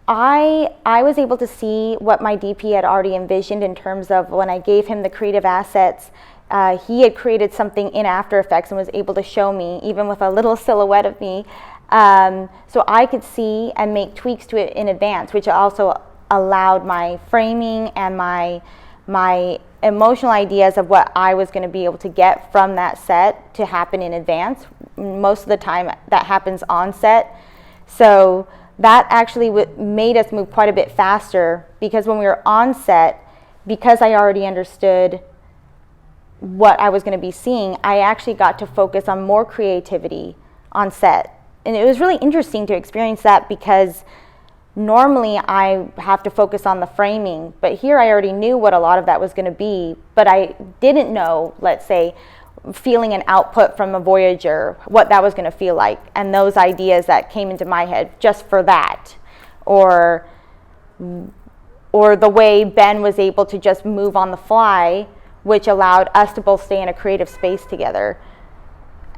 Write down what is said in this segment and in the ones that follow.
I was able to see what my DP had already envisioned in terms of when I gave him the creative assets. He had created something in After Effects and was able to show me, even with a little silhouette of me, so I could see and make tweaks to it in advance, which also allowed my framing and my emotional ideas of what I was going to be able to get from that set to happen in advance. Most of the time that happens on set. So that actually made us move quite a bit faster, because when we were on set, because I already understood what I was going to be seeing, I actually got to focus on more creativity on set. And it was really interesting to experience that, because normally I have to focus on the framing, but here I already knew what a lot of that was going to be, but I didn't know, let's say, feeling an output from a Voyager, what that was going to feel like, and those ideas that came into my head just for that, or the way Ben was able to just move on the fly, which allowed us to both stay in a creative space together.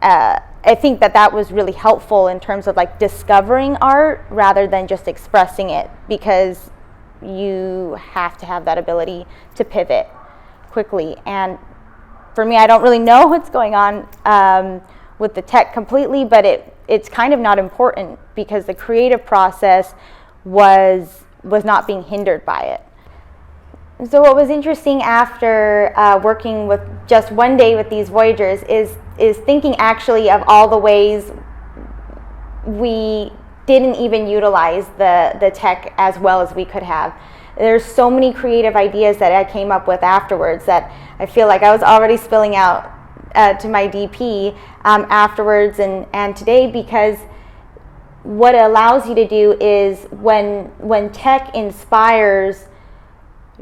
I think that was really helpful in terms of like discovering art rather than just expressing it, because you have to have that ability to pivot quickly. And for me, I don't really know what's going on with the tech completely, but it's kind of not important, because the creative process was not being hindered by it. So what was interesting after working with just one day with these Voyagers is thinking actually of all the ways we didn't even utilize the tech as well as we could have. There's so many creative ideas that I came up with afterwards that I feel like I was already spilling out to my DP afterwards and today, because what it allows you to do is when tech inspires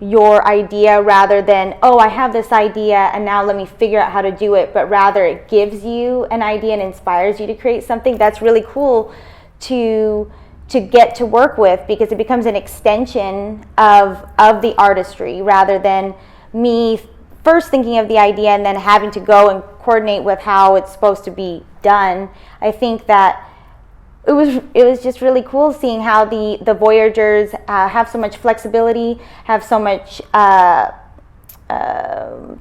your idea, rather than, oh, I have this idea and now let me figure out how to do it, but rather it gives you an idea and inspires you to create something, that's really cool to get to work with, because it becomes an extension of the artistry, rather than me first thinking of the idea and then having to go and coordinate with how it's supposed to be done. I think that it was just really cool seeing how the Voyagers have so much flexibility, have so much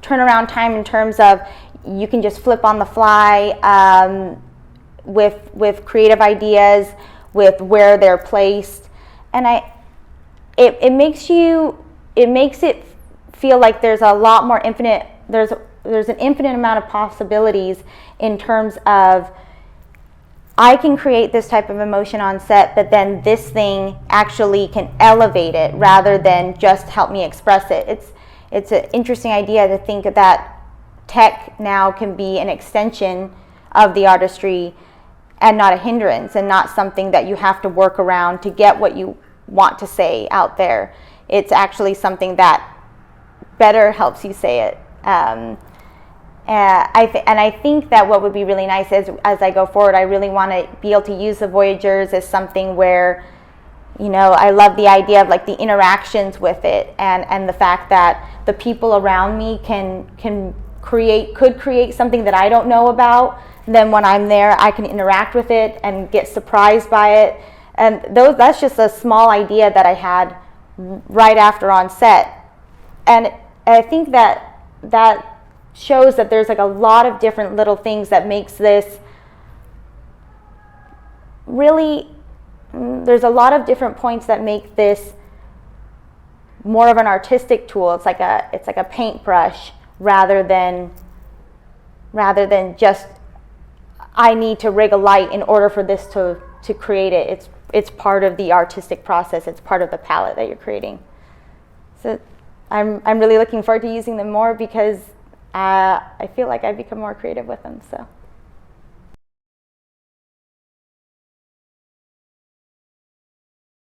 turnaround time in terms of you can just flip on the fly with creative ideas, with where they're placed, and it makes it feel like there's a lot more infinite. There's an infinite amount of possibilities in terms of, I can create this type of emotion on set, but then this thing actually can elevate it rather than just help me express it. It's an interesting idea to think that tech now can be an extension of the artistry and not a hindrance, and not something that you have to work around to get what you want to say out there. It's actually something that better helps you say it. I think that what would be really nice is, as I go forward, I really want to be able to use the Voyagers as something where, I love the idea of like the interactions with it, and the fact that the people around me could create something that I don't know about. Then when I'm there, I can interact with it and get surprised by it. And that's just a small idea that I had right after on set. And I think that shows that there's like a lot of different little things that makes this really, there's a lot of different points that make this more of an artistic tool. It's like a paintbrush rather than just, I need to rig a light in order for this to create it. It's part of the artistic process. It's part of the palette that you're creating. So I'm really looking forward to using them more, because I feel like I've become more creative with them. So.